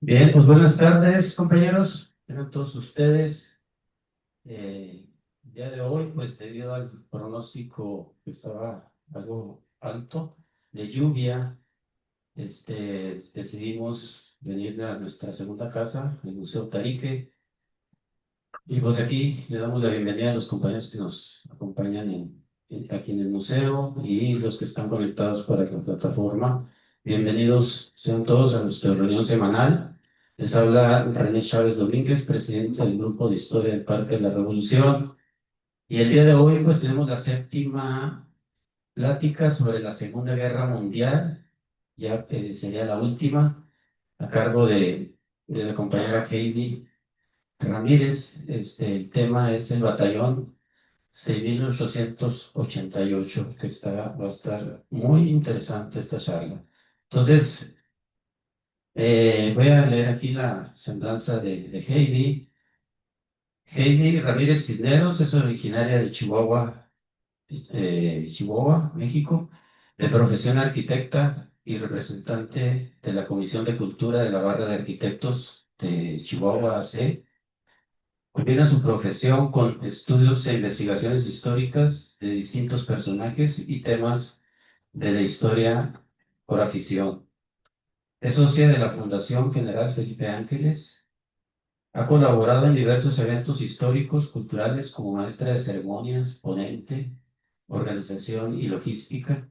Bien, pues buenas tardes, compañeros. Tengan todos ustedes. El día de hoy, pues debido al pronóstico que estaba algo alto de lluvia, decidimos venir a nuestra segunda casa, el Museo Tarique. Y pues aquí le damos la bienvenida a los compañeros que nos acompañan aquí en el museo y los que están conectados para la plataforma. Bienvenidos sean todos a nuestra reunión semanal. Les habla René Chávez Domínguez, presidente del Grupo de Historia del Parque de la Revolución. Y el día de hoy pues tenemos la séptima plática sobre la Segunda Guerra Mundial. Ya sería la última, a cargo de la compañera Heidi Ramírez. El tema es el batallón 6888, va a estar muy interesante esta charla. Entonces, voy a leer aquí la semblanza de Heidi. Heidi Ramírez Cisneros es originaria de Chihuahua, Chihuahua, México, de profesión arquitecta y representante de la Comisión de Cultura de la Barra de Arquitectos de Chihuahua AC. Combina su profesión con estudios e investigaciones históricas de distintos personajes y temas de la historia por afición. Es socia de la Fundación General Felipe Ángeles. Ha colaborado en diversos eventos históricos, culturales, como maestra de ceremonias, ponente, organización y logística.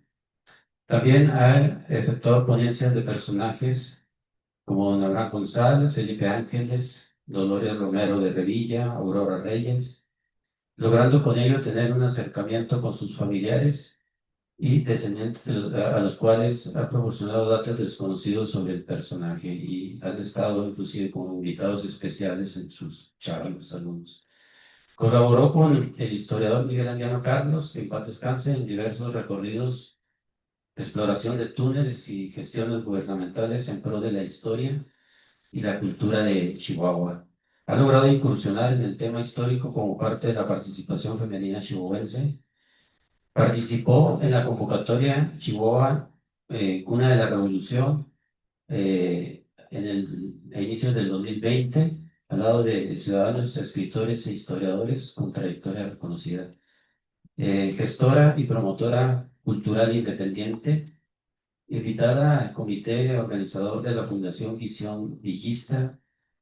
También ha efectuado ponencias de personajes como don Abraham González, Felipe Ángeles, Dolores Romero de Revilla, Aurora Reyes, logrando con ello tener un acercamiento con sus familiares y descendientes a los cuales ha proporcionado datos desconocidos sobre el personaje y han estado inclusive como invitados especiales en sus charlas, alumnos. Colaboró con el historiador Miguel Anguiano Carlos, que en paz descanse, en diversos recorridos de exploración de túneles y gestiones gubernamentales en pro de la historia y la cultura de Chihuahua. Ha logrado incursionar en el tema histórico como parte de la participación femenina chihuahuense. Participó en la convocatoria Chihuahua, Cuna de la Revolución, a inicios del 2020, al lado de ciudadanos, escritores e historiadores con trayectoria reconocida. Gestora y promotora cultural independiente, invitada al comité organizador de la Fundación Visión Villista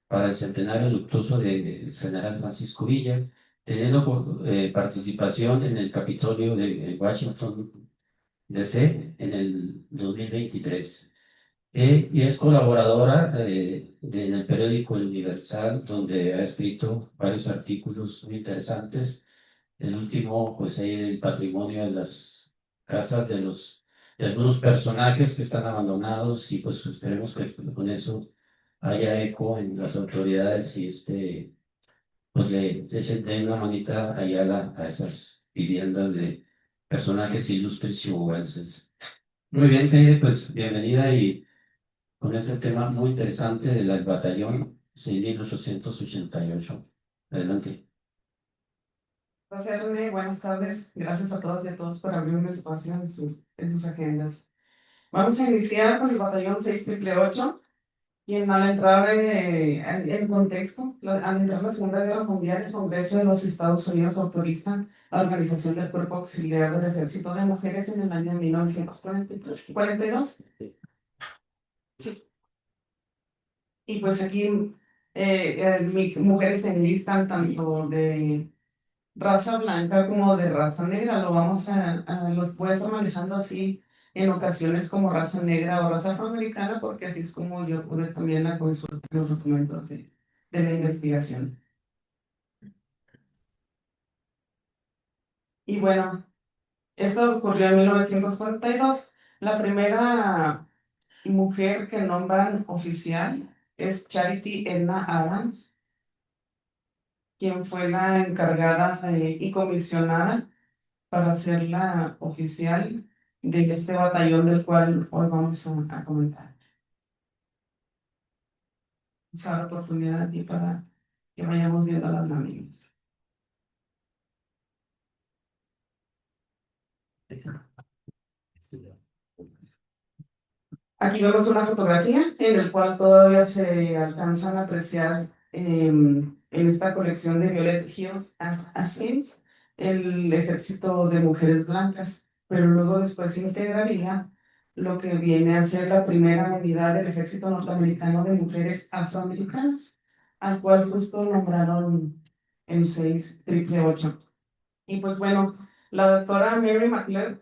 para el centenario luctuoso del general Francisco Villa, teniendo participación en el Capitolio de Washington, DC, en el 2023. Y es colaboradora en el periódico El Universal, donde ha escrito varios artículos muy interesantes. El último, pues ahí del patrimonio de las casas de algunos personajes que están abandonados, y pues esperemos que con eso haya eco en las autoridades y pues den una manita allá a esas viviendas de personajes ilustres chihuahuenses. Muy bien, Heidi, pues bienvenida y con este tema muy interesante del batallón 6888. Adelante. Gracias, René. Buenas tardes. Gracias a todas y a todos por abrir un espacio en sus agendas. Vamos a iniciar con el batallón 6888, quien al entrar en contexto, al entrar la Segunda Guerra Mundial, el Congreso de los Estados Unidos autoriza la organización del Cuerpo Auxiliar del Ejército de Mujeres en el año 1942. Sí. Y pues aquí mujeres se enlistan tanto de raza blanca como de raza negra. Los voy a estar manejando así en ocasiones como raza negra o raza afroamericana, porque así es como yo pude también a consultar los documentos de la investigación. Y bueno, esto ocurrió en 1942. La primera mujer que nombran oficial es Charity Edna Adams, quien fue la encargada y comisionada para ser la oficial de este batallón del cual hoy vamos a comentar. Vamos a dar la oportunidad aquí para que vayamos viendo las láminas. Aquí vemos una fotografía en la cual todavía se alcanzan a apreciar en esta colección de Violet Hill Aspens el ejército de mujeres blancas, pero luego después se integraría lo que viene a ser la primera unidad del ejército norteamericano de mujeres afroamericanas, al cual justo nombraron en 6888. Y pues bueno, la doctora Mary McLeod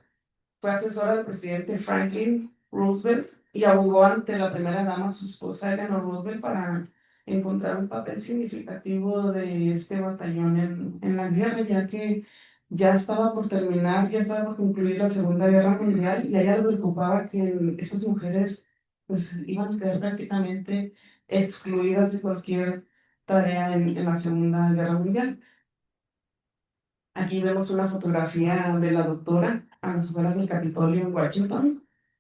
fue asesora del presidente Franklin Roosevelt y abogó ante la primera dama, su esposa Eleanor Roosevelt, para encontrar un papel significativo de este batallón en la guerra, ya que ya estaba por terminar, ya estaba por concluir la Segunda Guerra Mundial y a ella le preocupaba que estas mujeres pues iban a quedar prácticamente excluidas de cualquier tarea en la Segunda Guerra Mundial. Aquí vemos una fotografía de la doctora a las afueras del Capitolio en Washington.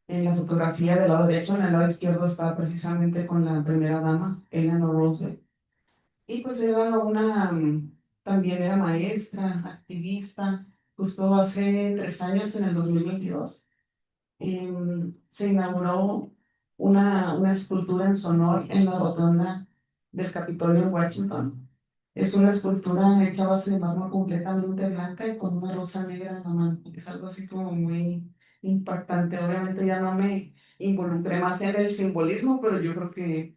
En la fotografía del lado derecho, en el lado izquierdo, está precisamente con la primera dama, Eleanor Roosevelt. Y pues era también era maestra, activista. Justo hace 3 años, en el 2022, se inauguró una escultura en su honor en la rotonda del Capitolio en Washington. Es una escultura hecha a base de mármol completamente blanca y con una rosa negra en la mano. Es algo así como muy impactante. Obviamente ya no me involucré más en el simbolismo, pero yo creo que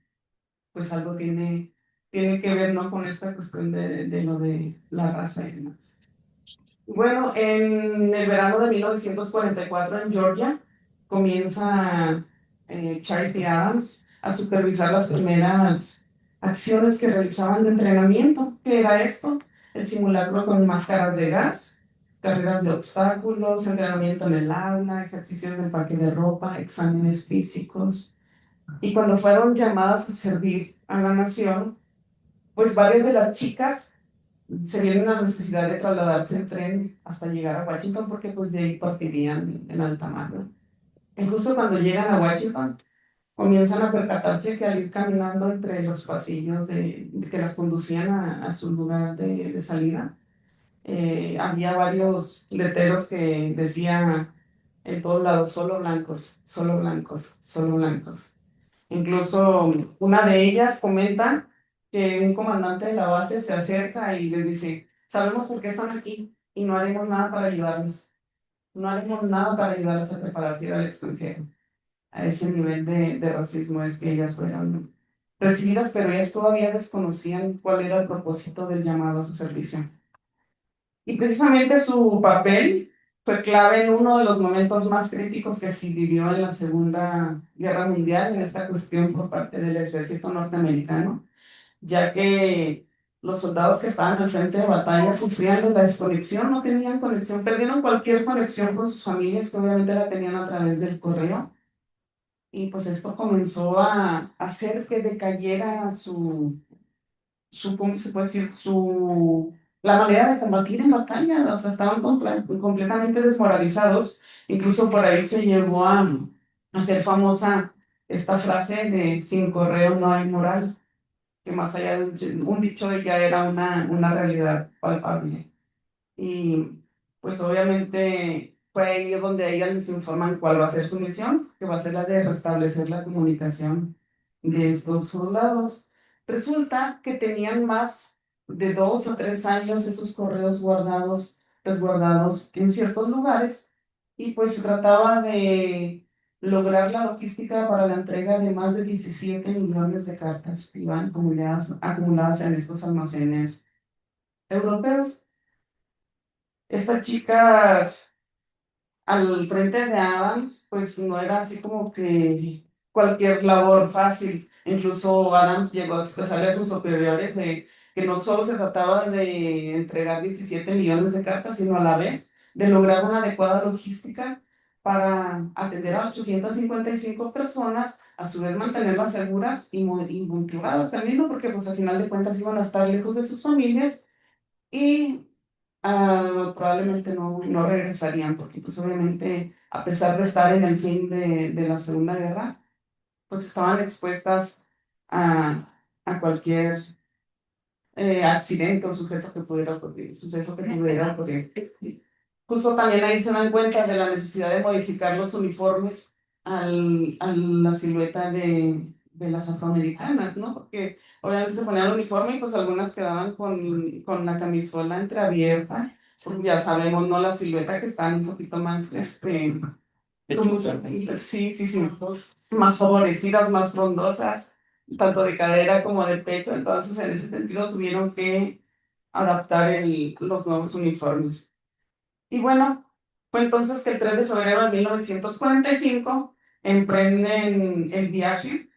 pues algo tiene que ver, ¿no?, con esta cuestión de lo de la raza y demás. Bueno, en el verano de 1944 en Georgia comienza Charity Adams a supervisar las primeras acciones que realizaban de entrenamiento. ¿Qué era esto? El simulacro con máscaras de gas, carreras de obstáculos, entrenamiento en el aula, ejercicios en el parque de ropa, exámenes físicos. Y cuando fueron llamadas a servir a la nación, pues varias de las chicas se vieron la necesidad de trasladarse en tren hasta llegar a Washington porque pues de ahí partirían en alta mar, ¿no? Y justo cuando llegan a Washington comienzan a percatarse que al ir caminando entre los pasillos que las conducían a su lugar de salida, había varios letreros que decían en todos lados: solo blancos, solo blancos, solo blancos. Incluso una de ellas comenta que un comandante de la base se acerca y les dice: sabemos por qué están aquí y no haremos nada para ayudarles. No haremos nada para ayudarles a prepararse al extranjero. A ese nivel de racismo es que ellas fueron recibidas, pero ellas todavía desconocían cuál era el propósito del llamado a su servicio. Y precisamente su papel fue clave en uno de los momentos más críticos que se vivió en la Segunda Guerra Mundial, en esta cuestión por parte del ejército norteamericano, ya que los soldados que estaban al frente de batalla sufrían de la desconexión, no tenían conexión, perdieron cualquier conexión con sus familias, que obviamente la tenían a través del correo, y pues esto comenzó a hacer que decayera ¿cómo se puede decir? La manera de combatir en batalla. O sea, estaban completamente desmoralizados. Incluso por ahí se llegó a hacer famosa esta frase de: sin correo no hay moral, que más allá de un dicho, ya era una realidad palpable. Y pues obviamente fue ahí donde a ellas les informan cuál va a ser su misión, que va a ser la de restablecer la comunicación de estos soldados. Resulta que tenían más de 2 o 3 años esos correos guardados, resguardados en ciertos lugares, y pues se trataba de lograr la logística para la entrega de más de 17 millones de cartas que iban acumuladas en estos almacenes europeos. Estas chicas al frente de Adams, pues no era así como que cualquier labor fácil. Incluso Adams llegó a expresarle a sus superiores de que no solo se trataba de entregar 17 millones de cartas, sino a la vez de lograr una adecuada logística para atender a 855 personas, a su vez mantenerlas seguras y motivadas también, ¿no? Porque pues al final de cuentas iban a estar lejos de sus familias y probablemente no regresarían, porque pues obviamente, a pesar de estar en el fin de la Segunda Guerra, pues estaban expuestas a, a cualquier accidente o suceso que pudiera ocurrir. Justo también ahí se dan cuenta de la necesidad de modificar los uniformes a la silueta de las afroamericanas, ¿no? Porque obviamente se ponían el uniforme y pues algunas quedaban con la camisola entreabierta, porque ya sabemos, ¿no? La silueta que están un poquito más, como sí, sí, sí, más favorecidas, más frondosas, tanto de cadera como de pecho, entonces en ese sentido tuvieron que adaptar los nuevos uniformes. Y bueno, fue entonces que el 3 de febrero de 1945 emprenden el viaje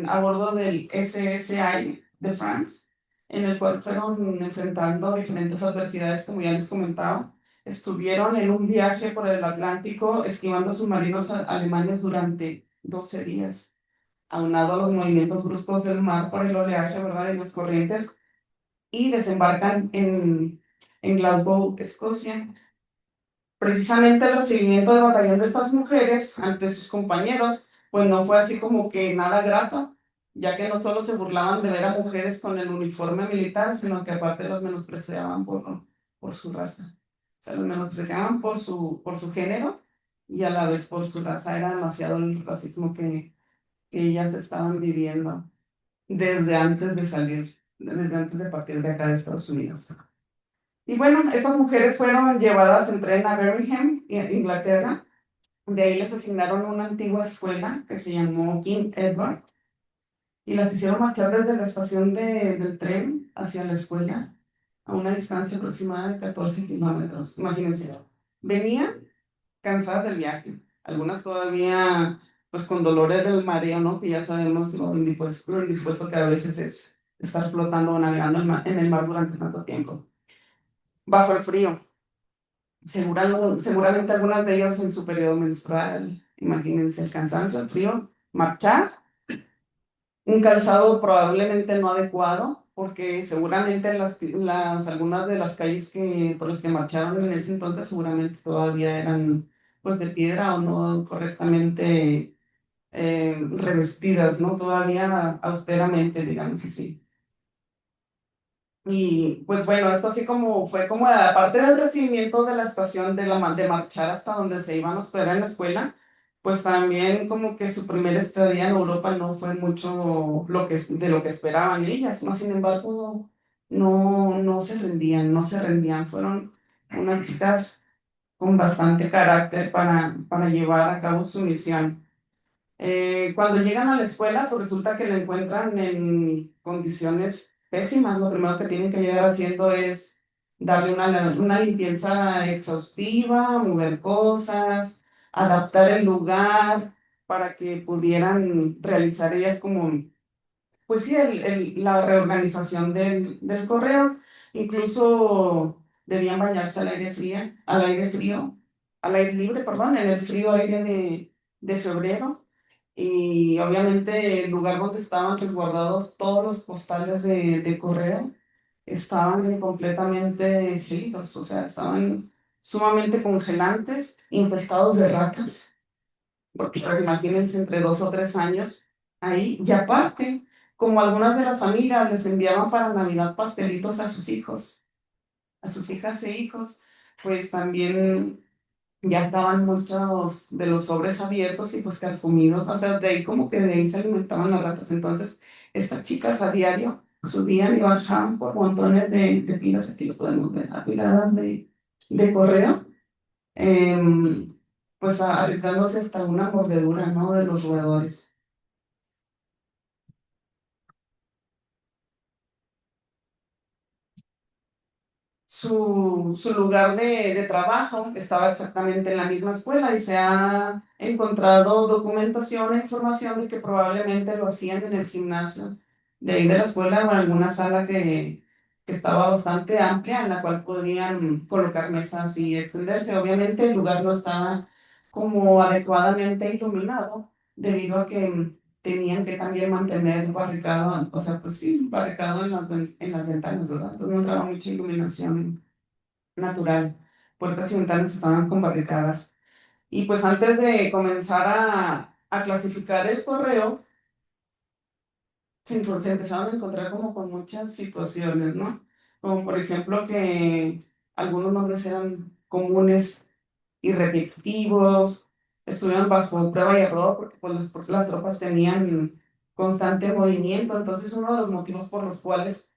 a bordo del SSI de France, en el cual fueron enfrentando diferentes adversidades, como ya les comentaba. Estuvieron en un viaje por el Atlántico esquivando submarinos alemanes durante 12 días, aunado a los movimientos bruscos del mar por el oleaje, ¿verdad? Y las corrientes, y desembarcan en Glasgow, Escocia. Precisamente el recibimiento del batallón de estas mujeres ante sus compañeros, pues no fue así como que nada grato, ya que no solo se burlaban de ver a mujeres con el uniforme militar, sino que aparte las menospreciaban por su raza. O sea, las menospreciaban por su género y a la vez por su raza. Era demasiado el racismo que ellas estaban viviendo desde antes de salir, desde antes de partir de acá de Estados Unidos. Y bueno, estas mujeres fueron llevadas en tren a Birmingham, Inglaterra. De ahí les asignaron una antigua escuela que se llamó King Edward y las hicieron marchar desde la estación del tren hacia la escuela a una distancia aproximada de 14 kilómetros. Imagínense, venían cansadas del viaje, algunas todavía pues con dolores del mareo, ¿no? Que ya sabemos lo indispuesto que a veces es estar flotando o navegando en el mar durante tanto tiempo, bajo el frío. Seguramente algunas de ellas en su periodo menstrual, imagínense el cansancio, el frío, marchar, un calzado probablemente no adecuado, porque seguramente algunas de las calles por las que marcharon en ese entonces seguramente todavía eran pues de piedra o no correctamente revestidas, ¿no? Todavía austeramente, digamos así. Y pues bueno, esto así como fue como aparte del recibimiento de la estación de marchar hasta donde se iban a hospedar en la escuela, pues también como que su primera estadía en Europa no fue mucho de lo que esperaban ellas, ¿no? Sin embargo, no se rendían, no se rendían, fueron unas chicas con bastante carácter para llevar a cabo su misión. Cuando llegan a la escuela, pues resulta que la encuentran en condiciones pésimas. Lo primero que tienen que llegar haciendo es darle una limpieza exhaustiva, mover cosas, adaptar el lugar para que pudieran realizar ellas como pues sí, la reorganización del correo, incluso debían bañarse al aire libre, perdón, en el frío aire de febrero. Y obviamente el lugar donde estaban resguardados todos los postales de correo estaban completamente gélidos, o sea, estaban sumamente congelantes, infestados de ratas porque pues, imagínense entre 2 o 3 años ahí, y aparte, como algunas de las familias les enviaban para Navidad pastelitos a sus hijos, a sus hijas e hijos, pues también ya estaban muchos de los sobres abiertos y pues carcomidos, o sea, de ahí como que de ahí se alimentaban las ratas. Entonces, estas chicas a diario subían y bajaban por montones de pilas, aquí los podemos ver, apiladas de correo, em, pues arriesgándose hasta una mordedura, ¿no? De los roedores. Su lugar de trabajo estaba exactamente en la misma escuela y se ha encontrado documentación e información de que probablemente lo hacían en el gimnasio de ahí de la escuela o en alguna sala que estaba bastante amplia en la cual podían colocar mesas y extenderse. Obviamente el lugar no estaba como adecuadamente iluminado debido a que tenían que también mantener barricado, o sea, pues sí, barricado en las ventanas, ¿verdad? Entonces no entraba mucha iluminación natural. Puertas y ventanas estaban con barricadas. Y pues antes de comenzar a clasificar el correo, se empezaron a encontrar como con muchas situaciones, ¿no? Como por ejemplo que algunos nombres eran comunes y repetitivos, estuvieron bajo prueba y error porque las tropas tenían constante movimiento. Entonces, uno de los motivos por los cuales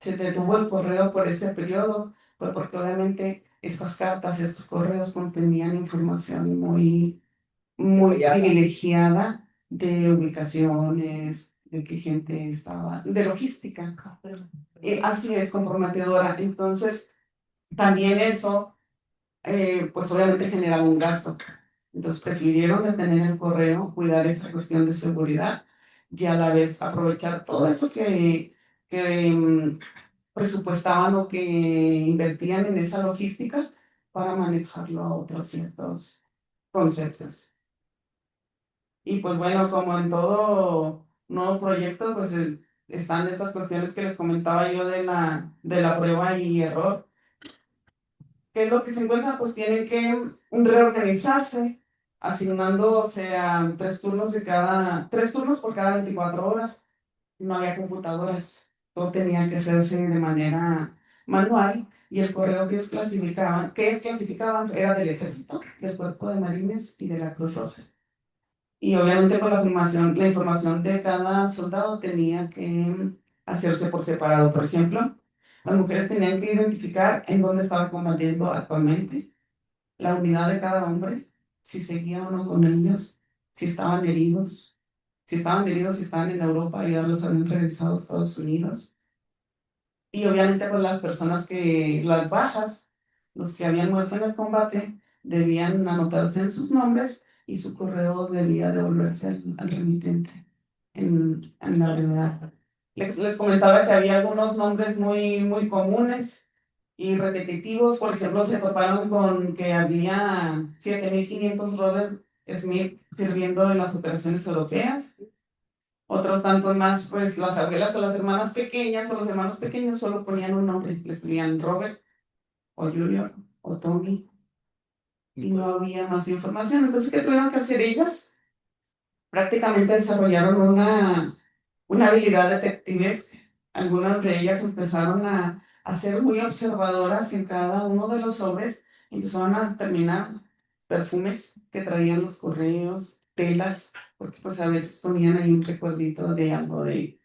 se detuvo el correo por ese periodo fue porque obviamente estas cartas, estos correos contenían información muy privilegiada de ubicaciones, de qué gente estaba, de logística. Así es, comprometedora. Entonces, también eso, pues obviamente generaba un gasto. Entonces, prefirieron detener el correo, cuidar esa cuestión de seguridad y a la vez aprovechar todo eso que presupuestaban o que invertían en esa logística para manejarlo a otros ciertos conceptos. Y pues bueno, como en todo nuevo proyecto, pues están estas cuestiones que les comentaba yo de la prueba y error. ¿Qué es lo que se encuentra? Pues tienen que reorganizarse, asignándose a 3 turnos por cada 24 horas. No había computadoras, todo tenía que hacerse de manera manual y el correo que ellos clasificaban era del Ejército, del Cuerpo de Marines y de la Cruz Roja. Y obviamente pues la información de cada soldado tenía que hacerse por separado. Por ejemplo, las mujeres tenían que identificar en dónde estaba combatiendo actualmente, la unidad de cada hombre, si seguía o no con ellos, si estaban heridos, si estaban en Europa y ya los habían regresado a Estados Unidos. Y obviamente pues las bajas, los que habían muerto en el combate, debían anotarse en sus nombres y su correo debía devolverse al remitente en la brevedad. Les comentaba que había algunos nombres muy comunes y repetitivos. Por ejemplo, se toparon con que había 7.500 Robert Smith sirviendo en las operaciones europeas. Otros tantos más, pues las abuelas o las hermanas pequeñas o los hermanos pequeños solo ponían un nombre, les ponían Robert o Junior o Tommy y no había más información. Entonces, ¿qué tuvieron que hacer ellas? Prácticamente desarrollaron una habilidad detectivesca. Algunas de ellas empezaron a ser muy observadoras en cada uno de los sobres, empezaron a determinar perfumes que traían los correos, telas, porque pues a veces ponían ahí un recuerdito de algo del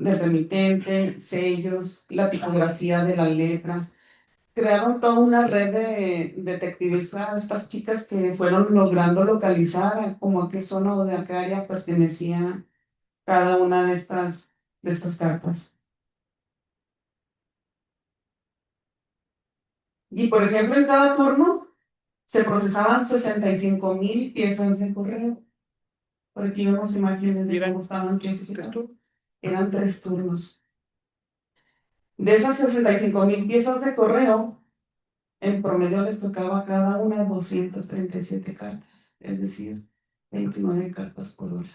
remitente, sellos, la tipografía de la letra. Crearon toda una red de detectivistas, estas chicas que fueron logrando localizar como a qué zona o de a qué área pertenecía cada una de estas cartas. Y por ejemplo, en cada turno se procesaban 65,000 piezas de correo. Por aquí vemos imágenes de cómo estaban clasificadas. Eran 3 turnos. De esas 65,000 piezas de correo, en promedio les tocaba a cada una 237 cartas, es decir, 29 cartas por hora.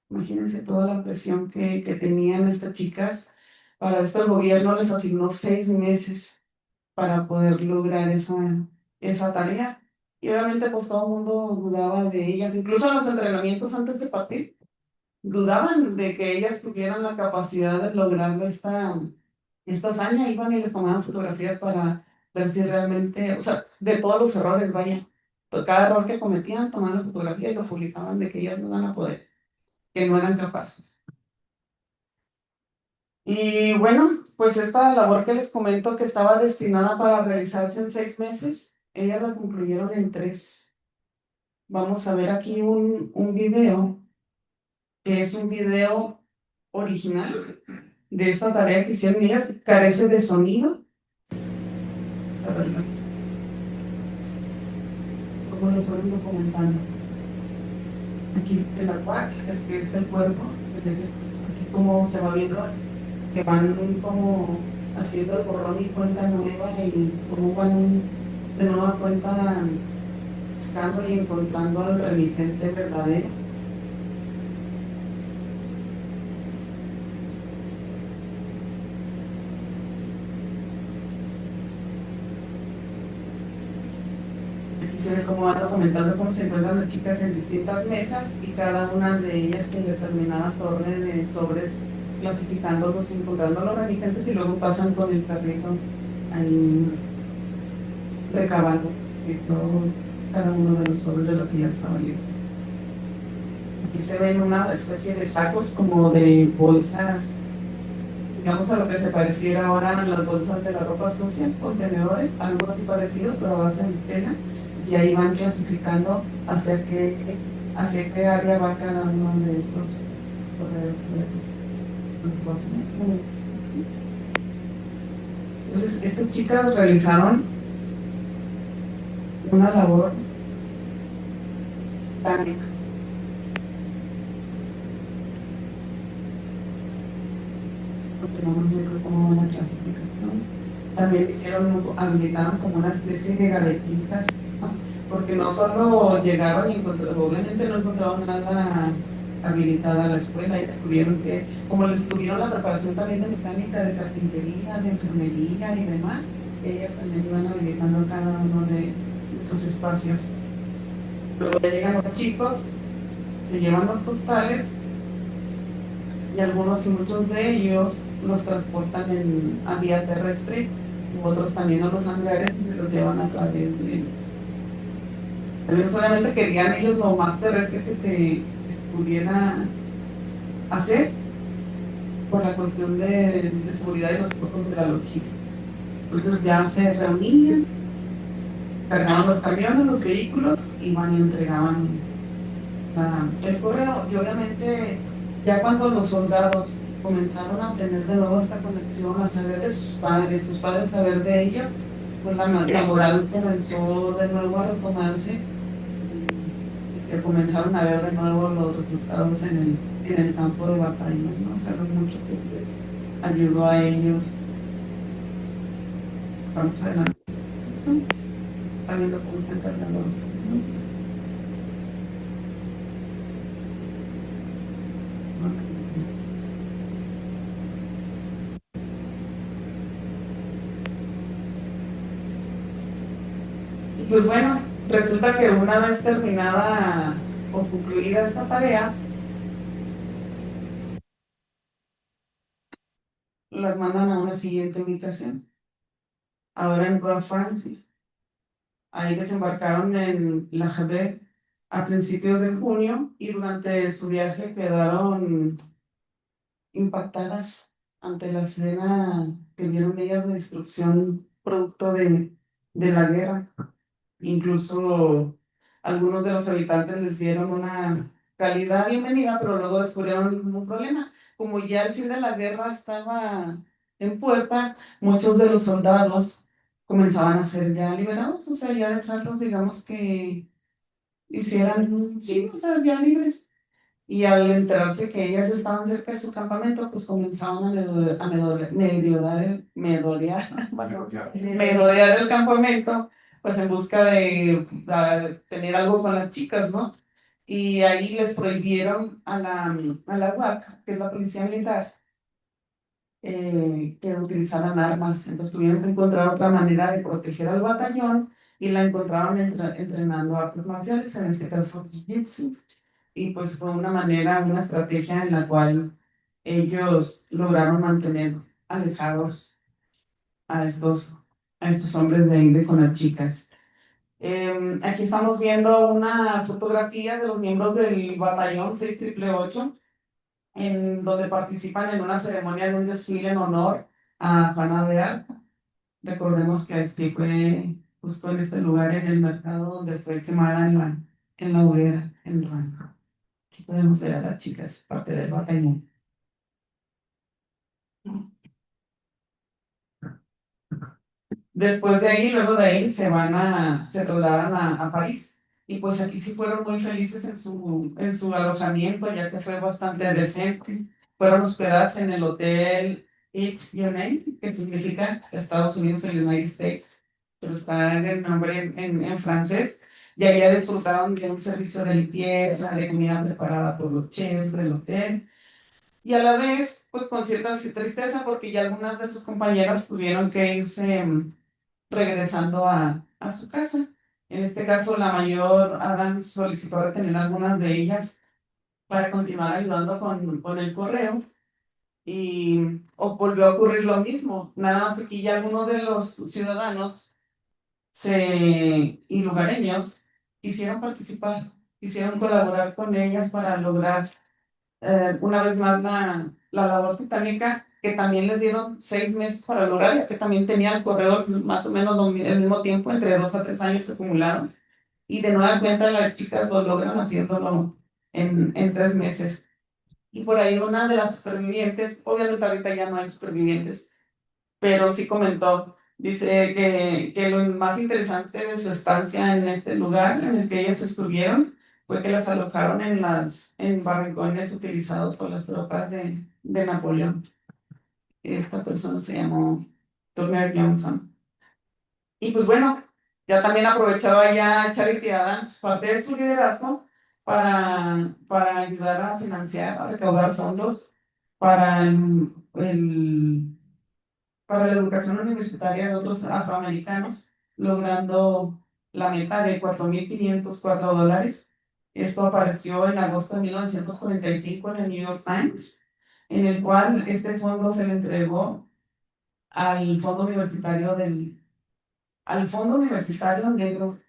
Imagínense toda la presión que tenían estas chicas. Para esto el gobierno les asignó 6 meses para poder lograr esa tarea. Y obviamente pues todo el mundo dudaba de ellas, incluso en los entrenamientos antes de partir, dudaban de que ellas tuvieran la capacidad de lograr esta hazaña. Iban y les tomaban fotografías para ver si realmente, o sea, de todos los errores, vaya, cada error que cometían, tomaban la fotografía y lo publicaban de que ellas no iban a poder, que no eran capaces. Y bueno, pues esta labor que les comento que estaba destinada para realizarse en 6 meses, ellas la concluyeron en 3. Vamos a ver aquí un video, que es un video original de esta tarea que hicieron ellas, carece de sonido. Vamos a verlo, como lo fueron documentando. Aquí de la wax, que es el cuerpo, aquí como se va viendo, que van como haciendo el borrón y cuenta nueva y cómo van de nueva cuenta buscando y encontrando al remitente verdadero. Aquí se ve cómo van documentando cómo se encuentran las chicas en distintas mesas y cada una de ellas en determinada torre de sobres, clasificándolos, encontrando los remitentes y luego pasan con el carrito ahí recabando, ¿sí? Todos cada uno de los sobres de lo que ya estaba listo. Aquí se ven una especie de sacos como de bolsas, digamos a lo que se pareciera ahora a las bolsas de la ropa sucia, contenedores, algo así parecido, pero a base de tela, y ahí van clasificando hacia qué área va cada uno de estos correos. Entonces, estas chicas realizaron una labor táctica. Continuamos viendo cómo va la clasificación. También habilitaron como una especie de gavetitas, ¿no? Porque no solo llegaron y obviamente no encontraron nada habilitada a la escuela, y descubrieron que, como les tuvieron la preparación también de mecánica, de carpintería, de enfermería y demás, ellas también iban habilitando cada uno de esos espacios. Luego ya llegan los chicos, se llevan los postales y algunos y muchos de ellos los transportan a vía terrestre, y otros también a los hangares y se los llevan a través de... También solamente querían ellos lo más terrestre que se pudiera hacer por la cuestión de seguridad y los costos de la logística. Entonces ya se reunían, cargaban los camiones, los vehículos, iban y entregaban el correo. Y obviamente ya cuando los soldados comenzaron a tener de nuevo esta conexión, a saber de sus padres saber de ellos, pues la moral comenzó de nuevo a retomarse, y se comenzaron a ver de nuevo los resultados en el campo de batalla, ¿no? O sea, lo mucho que les ayudó a ellos. Vamos adelante. También lo cómo están cargando los camiones. Y pues bueno, resulta que una vez terminada o concluida esta tarea, las mandan a una siguiente ubicación, ahora en Grand Francia. Ahí desembarcaron en La Havre a principios de junio, y durante su viaje quedaron impactadas ante la escena que vieron ellas de destrucción producto de la guerra. Incluso algunos de los habitantes les dieron una cálida bienvenida, pero luego descubrieron un problema. Como ya el fin de la guerra estaba en puerta, muchos de los soldados comenzaban a ser ya liberados, o sea, ya dejarlos, digamos que hicieran, sí, o sea, ya libres. Y al enterarse que ellas estaban cerca de su campamento, pues comenzaban merodear el campamento, pues en busca de tener algo con las chicas, ¿no? Y ahí les prohibieron a la UAC, que es la policía militar, que utilizaran armas. Entonces tuvieron que encontrar otra manera de proteger al batallón, y la encontraron entrenando artes marciales, en este caso Jiu-Jitsu. Y pues fue una manera, una estrategia en la cual ellos lograron mantener alejados a estos hombres de ahí con las chicas. Aquí estamos viendo una fotografía de los miembros del batallón 6888, en donde participan en una ceremonia de un desfile en honor a Juana de Arco. Recordemos que aquí fue justo en este lugar, en el mercado, donde fue quemada en la hoguera, en Ruanda. Aquí podemos ver a las chicas, parte del batallón. Después de ahí, luego de ahí, se trasladan a París. Y pues aquí sí fueron muy felices en su alojamiento, ya que fue bastante decente. Fueron hospedadas en el hotel X-Unit, que significa Estados Unidos y United States, pero está en el nombre en francés. Y allá disfrutaron de un servicio de limpieza, de comida preparada por los chefs del hotel. Y a la vez, pues con cierta tristeza, porque ya algunas de sus compañeras tuvieron que irse regresando a su casa. En este caso, la mayor Adam solicitó retener algunas de ellas para continuar ayudando con el correo, y volvió a ocurrir lo mismo. Nada más que aquí ya algunos de los ciudadanos y lugareños quisieron participar, quisieron colaborar con ellas para lograr una vez más la labor titánica, que también les dieron 6 meses para lograr, ya que también tenían correos más o menos el mismo tiempo, entre 2 a 3 años se acumularon. Y de nueva cuenta las chicas lo logran haciéndolo en 3 meses. Y por ahí una de las supervivientes, obviamente ahorita ya no hay supervivientes, pero sí comentó, dice que lo más interesante de su estancia en este lugar en el que ellas estuvieron fue que las alojaron en barracones utilizados por las tropas de Napoleón. Esta persona se llamó Turner Johnson. Y pues bueno, ya también aprovechaba ya Charity Adams parte de su liderazgo para ayudar a financiar, a recaudar fondos para para la educación universitaria de otros afroamericanos, logrando la meta de $4,504. Esto apareció en agosto de 1945 en el New York Times, en el cual este fondo se le entregó al Fondo Universitario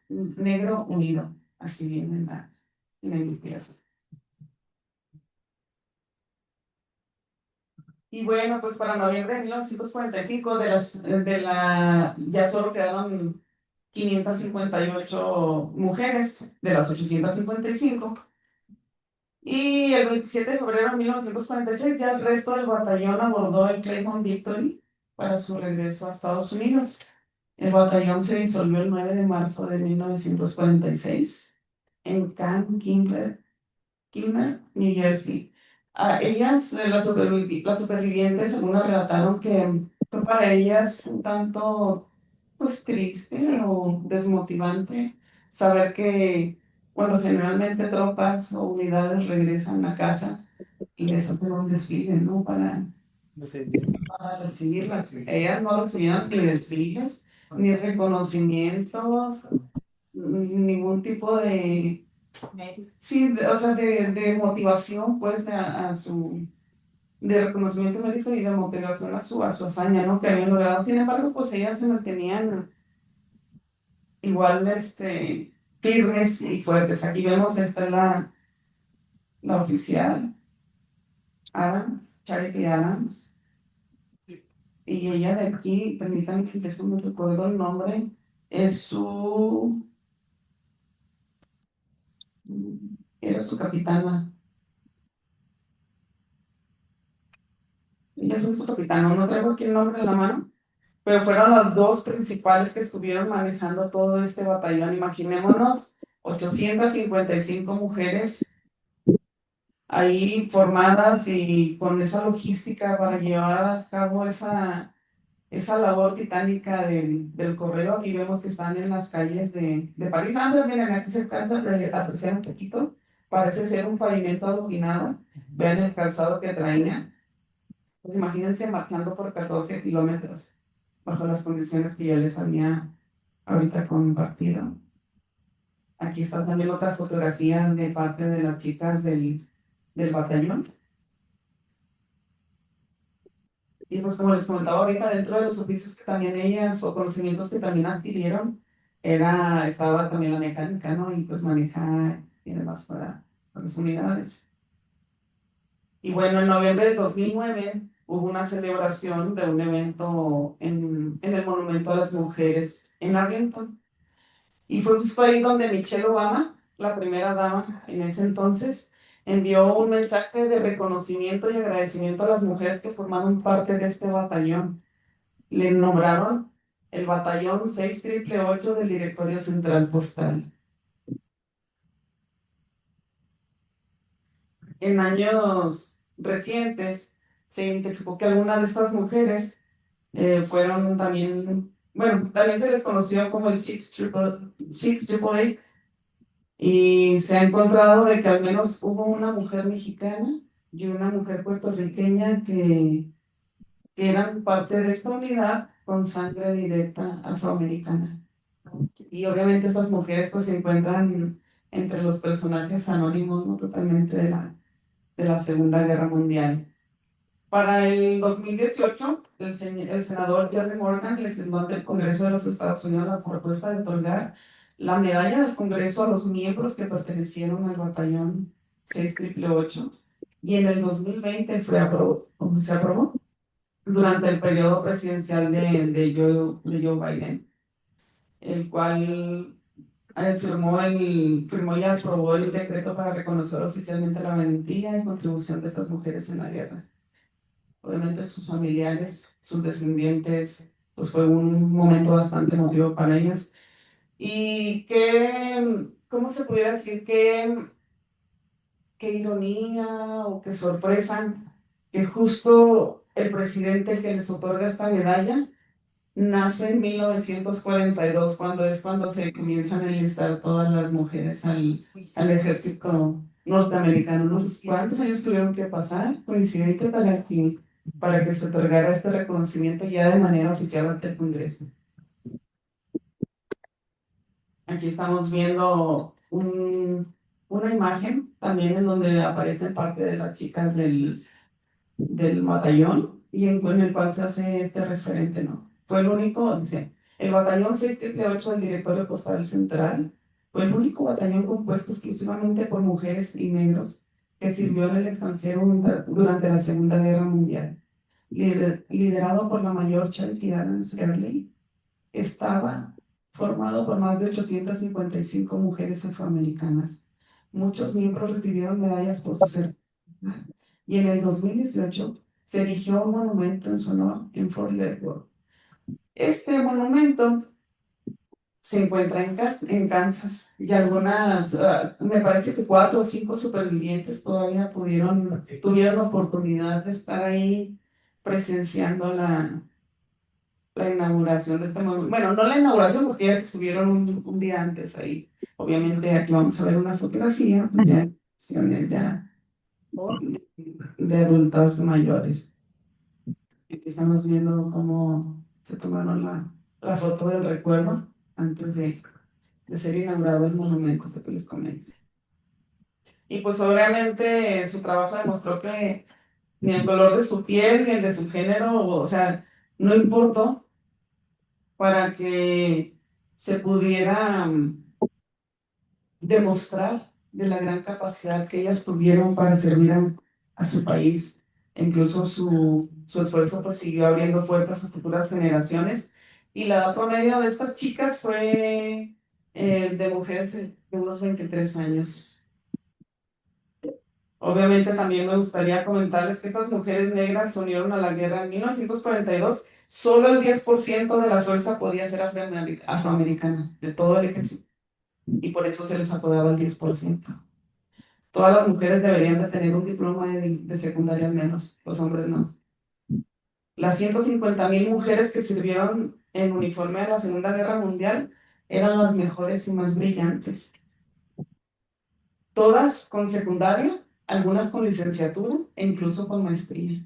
Negro Unido, así viene en la investigación. Y bueno, pues para noviembre de 1945 ya solo quedaron 558 mujeres de las 855. Y el 27 de febrero de 1946 ya el resto del batallón abordó el Claymont Victory para su regreso a Estados Unidos. El batallón se disolvió el 9 de marzo de 1946 en Camp Kilmer, New Jersey. A ellas, las supervivientes, algunas relataron que fue para ellas un tanto pues triste o desmotivante saber que cuando generalmente tropas o unidades regresan a casa, les hacen un desfile, ¿no? Para recibirlas. Ellas no recibieron ni desfiles, ni reconocimientos, ningún tipo de, sí, o sea, de motivación, pues, de reconocimiento médico y de motivación a su hazaña, ¿no? Que habían logrado. Sin embargo, pues ellas se mantenían igual, firmes y fuertes. Aquí vemos, esta es la oficial, Adams, Charity Adams. Y ella de aquí, permítanme que no recuerdo el nombre, es era su capitana. Ella fue su capitana, no traigo aquí el nombre de la mano, pero fueron las dos principales que estuvieron manejando todo este batallón. Imaginémonos 855 mujeres ahí formadas y con esa logística para llevar a cabo esa labor titánica del correo. Aquí vemos que están en las calles de París. Miren, aquí se alcanza a apreciar un poquito. Parece ser un pavimento adoquinado. Vean el calzado que traía. Pues imagínense marchando por 14 kilómetros bajo las condiciones que ya les había ahorita compartido. Aquí está también otra fotografía de parte de las chicas del batallón. Y pues como les comentaba ahorita, dentro de los oficios que también ellas, o conocimientos que también adquirieron, estaba también la mecánica, ¿no? Y pues manejar y demás para las unidades. Y bueno, en noviembre de 2009 hubo una celebración de un evento en el Monumento a las Mujeres en Arlington. Y fue justo ahí donde Michelle Obama, la primera dama en ese entonces, envió un mensaje de reconocimiento y agradecimiento a las mujeres que formaron parte de este batallón. Le nombraron el batallón 6888 del Directorio Central Postal. En años recientes se identificó que algunas de estas mujeres fueron también, bueno, también se les conoció como el 6888, y se ha encontrado de que al menos hubo una mujer mexicana y una mujer puertorriqueña que eran parte de esta unidad con sangre directa afroamericana. Y obviamente estas mujeres pues se encuentran entre los personajes anónimos, ¿no? Totalmente de la Segunda Guerra Mundial. Para el 2018, el senador Jerry Morgan legisló ante el Congreso de los Estados Unidos la propuesta de otorgar la medalla del Congreso a los miembros que pertenecieron al batallón 6888 y en el 2020 se aprobó durante el periodo presidencial de Joe Biden, el cual firmó y aprobó el decreto para reconocer oficialmente la valentía y contribución de estas mujeres en la guerra. Obviamente sus familiares, sus descendientes, pues fue un momento bastante emotivo para ellos. Y ¿cómo se pudiera decir? Qué ironía o qué sorpresa que justo el presidente que les otorga esta medalla nace en 1942, cuando se comienzan a enlistar todas las mujeres al ejército norteamericano, ¿no? Pues, ¿cuántos años tuvieron que pasar, coincidente, para que se otorgara este reconocimiento ya de manera oficial ante el Congreso? Aquí estamos viendo una imagen también en donde aparecen parte de las chicas del batallón y en el cual se hace este referente, ¿no? Fue el único, dice, el batallón 6888 del Directorio Postal Central fue el único batallón compuesto exclusivamente por mujeres y negros que sirvió en el extranjero durante la Segunda Guerra Mundial. Liderado por la mayor Charity Adams Early, estaba formado por más de 855 mujeres afroamericanas. Muchos miembros recibieron medallas por su servicio y en el 2018 se erigió un monumento en su honor en Fort Leavenworth. Este monumento se encuentra en Kansas y me parece que 4 o 5 supervivientes todavía tuvieron oportunidad de estar ahí presenciando la inauguración de este monumento. Bueno, no la inauguración porque ya estuvieron un día antes ahí. Obviamente aquí vamos a ver una fotografía, pues ya de adultos mayores. Aquí estamos viendo cómo se tomaron la foto del recuerdo antes de ser inaugurado el monumento este que les comento. Y pues obviamente su trabajo demostró que ni el color de su piel ni el de su género, o sea, no importó para que se pudiera demostrar de la gran capacidad que ellas tuvieron para servir a su país. Incluso su esfuerzo pues siguió abriendo puertas a futuras generaciones y la edad promedio de estas chicas fue de mujeres de unos 23 años. Obviamente también me gustaría comentarles que estas mujeres negras se unieron a la guerra en 1942. Solo el 10% de la fuerza podía ser afroamericana, de todo el ejército, y por eso se les apodaba el 10%. Todas las mujeres deberían de tener un diploma de secundaria al menos, los hombres no. Las 150,000 mujeres que sirvieron en uniforme a la Segunda Guerra Mundial eran las mejores y más brillantes. Todas con secundaria, algunas con licenciatura e incluso con maestría.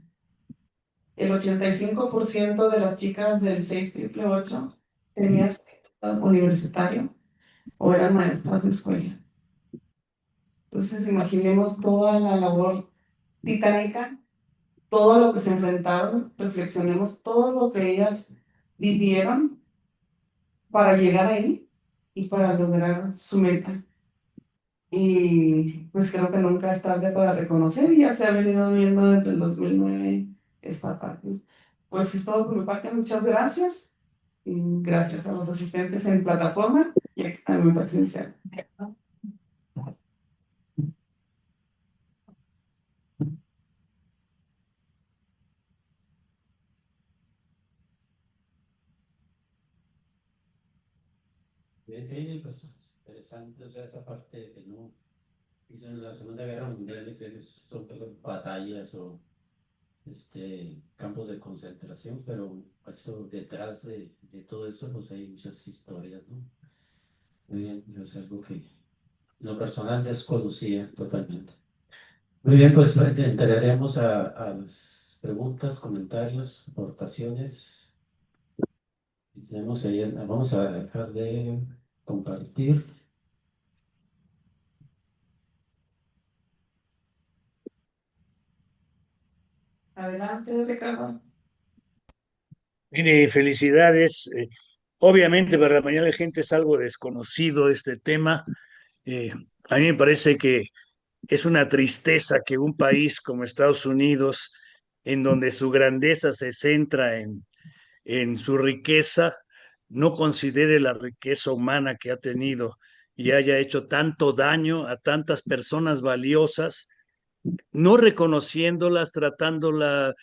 El 85% de las chicas del 6888 tenía su título universitario o eran maestras de escuela. Entonces, imaginemos toda la labor titánica, todo lo que se enfrentaron, reflexionemos todo lo que ellas vivieron para llegar ahí y para lograr su meta. Y pues creo que nunca es tarde para reconocer, y ya se ha venido viendo desde el 2009 esta parte. Pues es todo por mi parte, muchas gracias. Y gracias a los asistentes en plataforma y aquí también presencial. Bien, pues interesante, o sea, esa parte de que no hizo en la Segunda Guerra Mundial, de que son batallas o campos de concentración, pero eso, detrás de todo eso pues hay muchas historias, ¿no? Muy bien, es algo que en lo personal desconocía totalmente. Muy bien, pues entraremos a las preguntas, comentarios, aportaciones. Y tenemos ahí, vamos a dejar de compartir. Adelante, Ricardo. Mire, felicidades. Obviamente para la mayoría de la gente es algo desconocido este tema. Eh, a mí me parece que es una tristeza que un país como Estados Unidos, en donde su grandeza se centra en su riqueza, no considere la riqueza humana que ha tenido y haya hecho tanto daño a tantas personas valiosas, no reconociéndolas, tratándola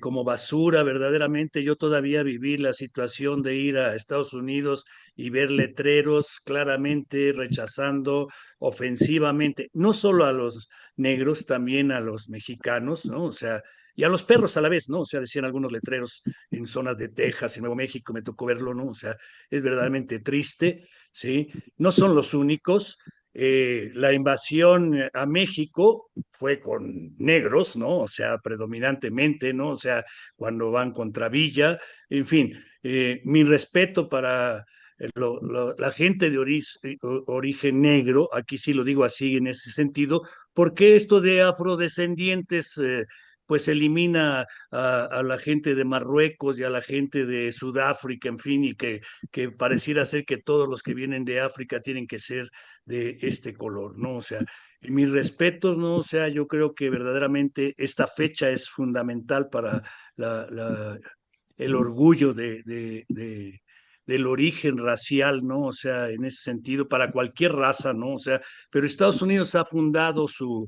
como basura verdaderamente. Yo todavía viví la situación de ir a Estados Unidos y ver letreros claramente rechazando ofensivamente, no solo a los negros, también a los mexicanos, ¿no? O sea, y a los perros a la vez, ¿no? O sea, decían algunos letreros en zonas de Texas y Nuevo México, me tocó verlo, ¿no? O sea, es verdaderamente triste, ¿sí? No son los únicos. La invasión a México fue con negros, ¿no? O sea, predominantemente, ¿no? O sea, cuando van contra Villa, en fin, mi respeto para la gente de origen negro, aquí sí lo digo así en ese sentido, porque esto de afrodescendientes, pues elimina a la gente de Marruecos y a la gente de Sudáfrica, en fin, y que pareciera ser que todos los que vienen de África tienen que ser de este color, ¿no? O sea, mis respetos, ¿no? O sea, yo creo que verdaderamente esta fecha es fundamental para la, la, el orgullo del origen racial, ¿no? O sea, en ese sentido, para cualquier raza, ¿no? O sea, pero Estados Unidos ha fundado su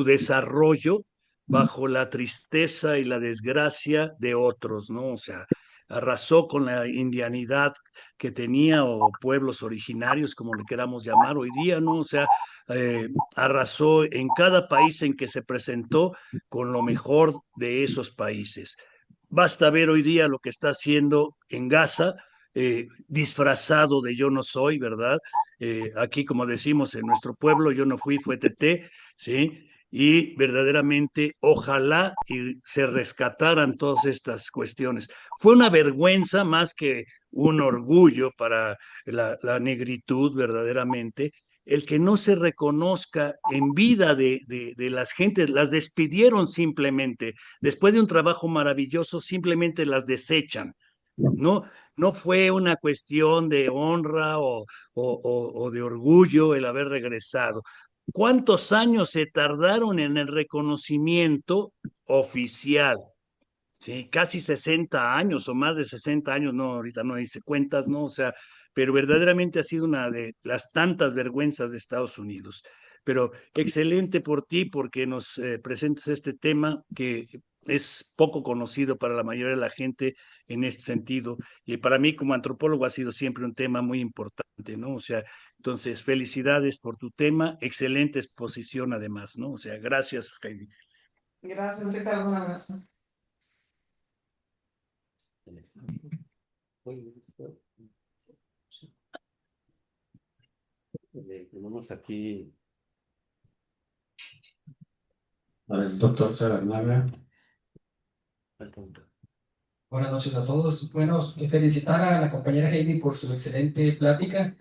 desarrollo bajo la tristeza y la desgracia de otros, ¿no? O sea, arrasó con la indianidad que tenía o pueblos originarios, como le queramos llamar hoy día, ¿no? O sea, arrasó en cada país en que se presentó con lo mejor de esos países. Basta ver hoy día lo que está haciendo en Gaza, disfrazado de yo no soy, ¿verdad? Aquí, como decimos en nuestro pueblo, yo no fui, fue Teté, ¿sí? Y verdaderamente ojalá y se rescataran todas estas cuestiones. Fue una vergüenza más que un orgullo para la negritud, verdaderamente, el que no se reconozca en vida de las gentes, las despidieron simplemente, después de un trabajo maravilloso, simplemente las desechan. No, no fue una cuestión de honra o de orgullo el haber regresado. ¿Cuántos años se tardaron en el reconocimiento oficial? Sí, casi 60 años o más de 60 años, no, ahorita no hice cuentas, ¿no? O sea, pero verdaderamente ha sido una de las tantas vergüenzas de Estados Unidos. Pero excelente por ti porque nos presentas este tema que es poco conocido para la mayoría de la gente en este sentido. Y para mí como antropólogo ha sido siempre un tema muy importante, ¿no? O sea, entonces felicidades por tu tema, excelente exposición además, ¿no? O sea, gracias, Heidi. Gracias, Ricardo, un abrazo. Tenemos aquí al doctor Saramaga. Buenas noches a todos. Bueno, felicitar a la compañera Heidi por su excelente plática,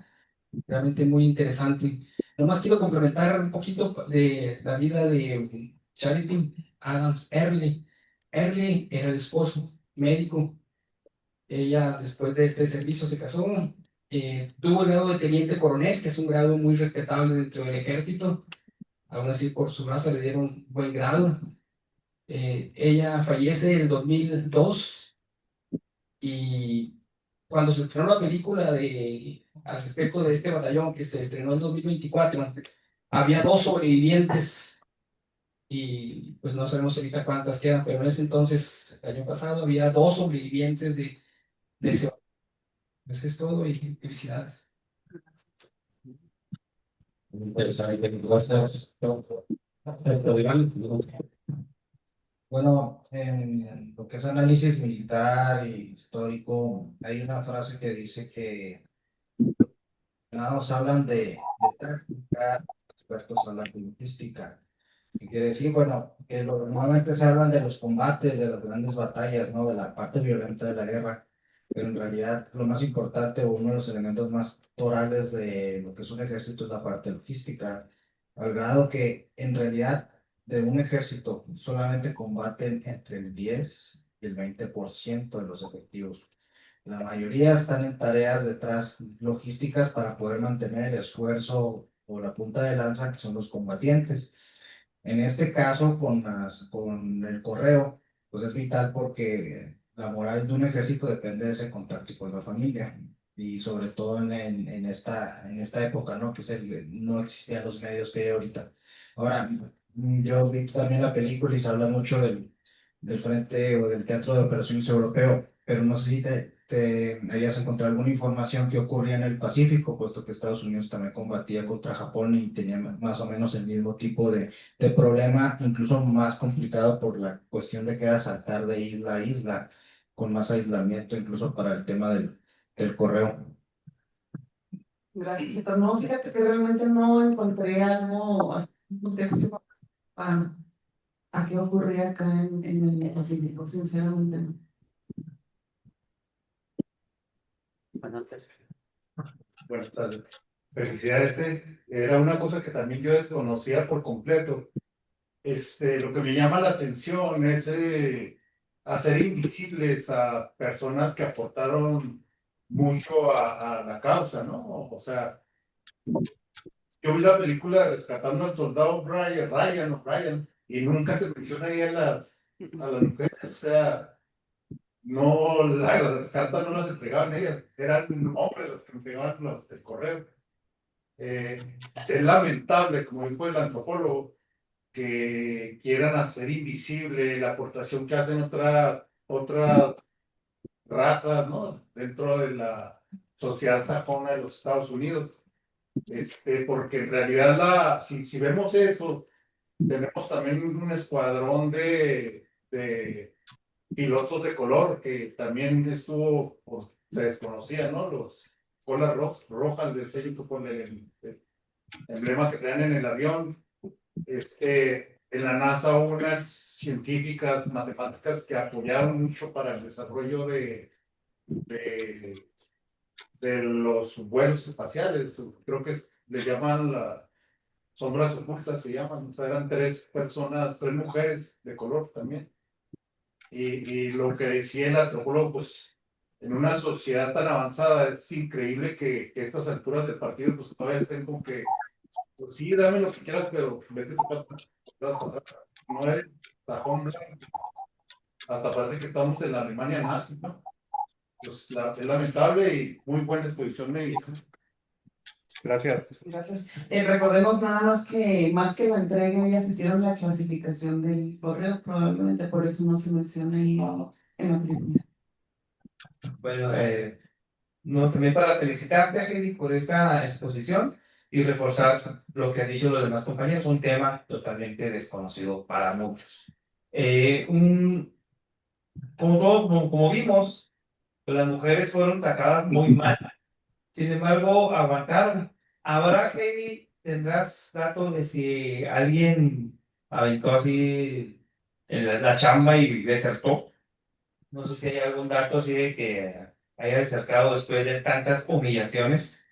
realmente muy interesante. Nomás quiero complementar un poquito de la vida de Charity Adams Early. Early era el esposo médico. Ella, después de este servicio, se casó. Tuvo el grado de teniente coronel, que es un grado muy respetable dentro del ejército. Aún así, por su raza le dieron buen grado. Ella fallece en el 2002 y cuando se estrenó la película al respecto de este batallón que se estrenó en 2024, había dos sobrevivientes y pues no sabemos ahorita cuántas quedan, pero en ese entonces, el año pasado, había dos sobrevivientes de ese batallón. Eso es todo y felicidades. Interesante, gracias. Perfecto, Iván. Bueno, en lo que es análisis militar y histórico, hay una frase que dice que los hablan de táctica, expertos hablan de logística. Y quiere decir, bueno, que normalmente se hablan de los combates, de las grandes batallas, ¿no? De la parte violenta de la guerra, pero en realidad lo más importante o uno de los elementos más torales de lo que es un ejército es la parte logística, al grado que en realidad de un ejército solamente combaten entre el 10 y el 20% de los efectivos. La mayoría están en tareas detrás logísticas para poder mantener el esfuerzo o la punta de lanza que son los combatientes. En este caso, con el correo, pues es vital porque la moral de un ejército depende de ese contacto con la familia. Y sobre todo en esta época, ¿no? No existían los medios que hay ahorita. Ahora, yo vi también la película y se habla mucho del Frente o del Teatro de Operaciones Europeo, pero no sé si te hayas encontrado alguna información que ocurría en el Pacífico, puesto que Estados Unidos también combatía contra Japón y tenía más o menos el mismo tipo de problema, incluso más complicado por la cuestión de que era saltar de isla a isla, con más aislamiento, incluso para el tema del correo. Gracias, pero no, fíjate que realmente no encontré algo, así, un contexto a qué ocurría acá en el Pacífico, sinceramente no. Bueno, pues, Buenas tardes. Felicidades. Era una cosa que también yo desconocía por completo. Lo que me llama la atención es hacer invisibles a personas que aportaron mucho a la causa, ¿no? O sea, yo vi la película Rescatando al Soldado Ryan, y nunca se menciona ahí a las mujeres. O sea, no, las cartas no las entregaban ellas, eran hombres los que entregaban el correo. Es lamentable, como dijo el antropólogo, que quieran hacer invisible la aportación que hacen otras razas, ¿no? Dentro de la sociedad sajona de los Estados Unidos. Porque en realidad, si vemos eso, tenemos también un escuadrón de pilotos de color que también estuvo, pues, se desconocía, ¿no? Los colas rojas de sello con el emblema que traen en el avión. En la NASA hubo unas científicas matemáticas que apoyaron mucho para el desarrollo de, de los vuelos espaciales. Creo que le llaman las sombras ocultas, se llaman. O sea, eran tres mujeres de color también. Y lo que decía el antropólogo, pues en una sociedad tan avanzada es increíble que a estas alturas del partido pues todavía estén con que, pues sí, dame lo que quieras, pero vete para atrás. No eres tajón blanco. Hasta parece que estamos en la Alemania nazi, ¿no? Pues es lamentable y muy buena exposición de eso. Gracias. Gracias. Recordemos nada más que la entrega, ellas hicieron la clasificación del correo, probablemente por eso no se menciona ahí en la película. Bueno, no, también para felicitarte, Heidi, por esta exposición y reforzar lo que han dicho los demás compañeros, un tema totalmente desconocido para muchos. Como vimos, pues las mujeres fueron tratadas muy mal, sin embargo, aguantaron. Ahora, Heidi, tendrás datos de si alguien aventó así en la chamba y desertó. No sé si hay algún dato así de que haya desertado después de tantas humillaciones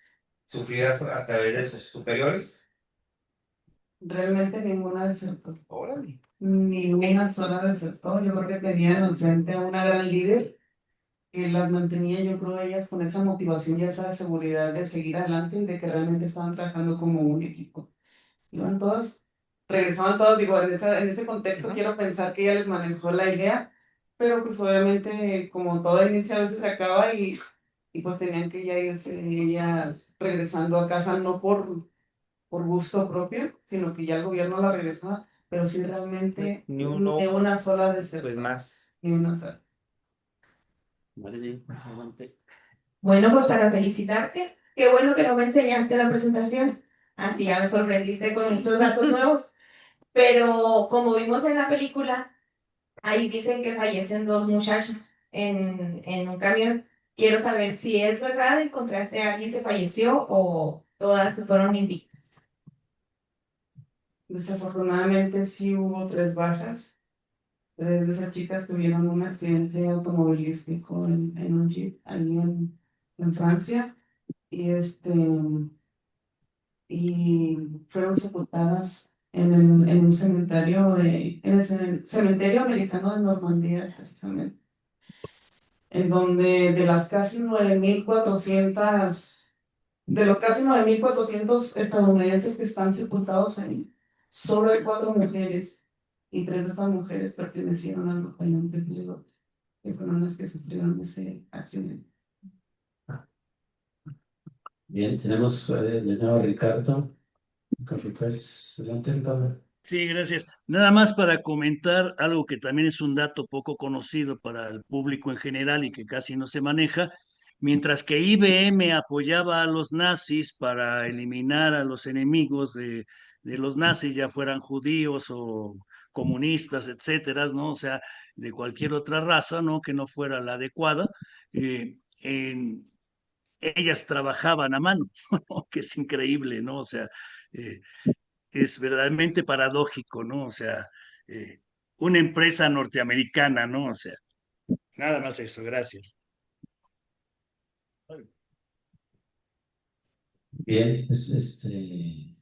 sufridas a través de sus superiores. Realmente ninguna desertó. Órale. Ni una sola desertó. Yo creo que tenían enfrente a una gran líder que las mantenía, yo creo, ellas con esa motivación y esa seguridad de seguir adelante y de que realmente estaban trabajando como un equipo. Iban todas, regresaban todas, digo, en ese contexto quiero pensar que ella les manejó la idea, pero pues obviamente como todo inicio a veces se acaba y pues tenían que ya irse ellas regresando a casa, no por gusto propio, sino que ya el gobierno la regresaba, pero sí realmente Ni uno, ni una sola pues desertó, más. ni una sola. aguante. Bueno, pues para felicitarte, qué bueno que no me enseñaste la presentación. Así ya me sorprendiste con muchos datos nuevos. Pero como vimos en la película, ahí dicen que fallecen dos muchachos en un camión. Quiero saber si es verdad, encontraste a alguien que falleció o todas fueron invictas. Desafortunadamente sí hubo 3 bajas. 3 de esas chicas tuvieron un accidente automovilístico en un jeep ahí en Francia y fueron sepultadas en un cementerio en el cementerio americano de Normandía, precisamente. en donde de las casi 9.400, de los casi 9.400 estadounidenses que están sepultados ahí, solo hay 4 mujeres, y 3 de estas mujeres pertenecieron al batallón de Piloto, que fueron las que sufrieron ese accidente. Bien, tenemos de nuevo a Ricardo. Pues, adelante, Ricardo. Sí, gracias. Nada más para comentar algo que también es un dato poco conocido para el público en general y que casi no se maneja. Mientras que IBM apoyaba a los nazis para eliminar a los enemigos de los nazis, ya fueran judíos o comunistas, etcétera, ¿no? O sea, de cualquier otra raza, ¿no? Que no fuera la adecuada. Ellas trabajaban a mano, que es increíble, ¿no? O sea, eh, es verdaderamente paradójico, ¿no? O sea, eh, una empresa norteamericana, ¿no? O sea, nada más eso, gracias. Bien, pues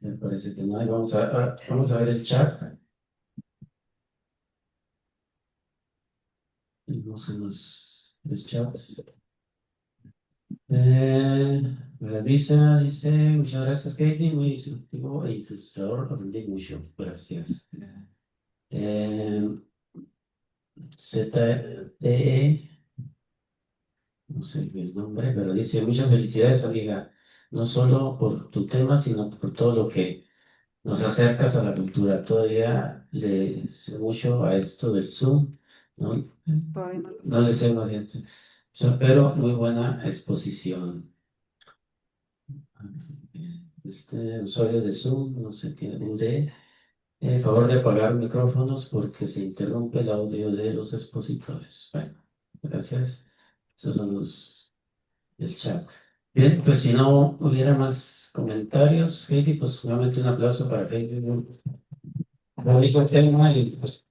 me parece que no hay. Vamos a ver el chat. Tenemos los chats. Maravilla dice, muchas gracias, Katie, muy instructivo e ilustrador, aprendí mucho, gracias. ZTE, no sé el nombre, pero dice, muchas felicidades, amiga, no solo por tu tema, sino por todo lo que nos acercas a la cultura. Todavía le sé mucho a esto del Zoom, ¿no? Todavía no lo No le sé más bien, pero muy buena exposición. Usuarios de Zoom, no sé qué, UD, favor de apagar micrófonos porque se interrumpe el audio de los expositores. Bueno, gracias. Esos son los del chat. Bien, pues si no hubiera más comentarios, Heidi, pues nuevamente un aplauso para Heidi. Bonito tema y pues,